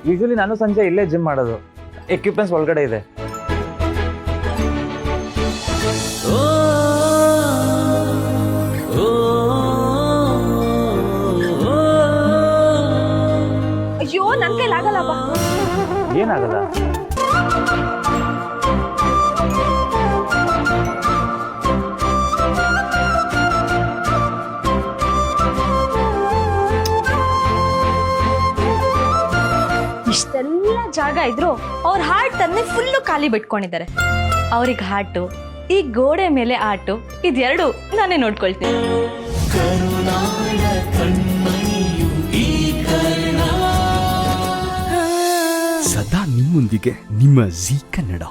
Usually ನಾನು ಸಂಜೆ ಇಲ್ಲೇ ಜಿಮ್ ಮಾಡೋದು. ಎಕ್ವಿಪ್ಮೆಂಟ್ಸ್ ಒಳಗಡೆ ಇದೆ. ಅಯ್ಯೋ ನನ್ ಕೈಲಾಗಲ್ಲಪ್ಪ. ಏನಾಗಲ್ಲ. ಇಷ್ಟೆಲ್ಲ ಜಾಗ ಇದ್ರು ಅವ್ರ ಹಾರ್ಟ್ ತನ್ನೇ ಫುಲ್ಲು ಖಾಲಿ ಬಿಟ್ಕೊಂಡಿದ್ದಾರೆ. ಅವ್ರಿಗೆ ಹಾರ್ಟು, ಈ ಗೋಡೆ ಮೇಲೆ ಆಟು, ಇದೆರಡು ನಾನೇ ನೋಡ್ಕೊಳ್ತೀನಿ. ಸದಾ ನಿಮ್ಮೊಂದಿಗೆ ನಿಮ್ಮ ಜೀ ಕನ್ನಡ.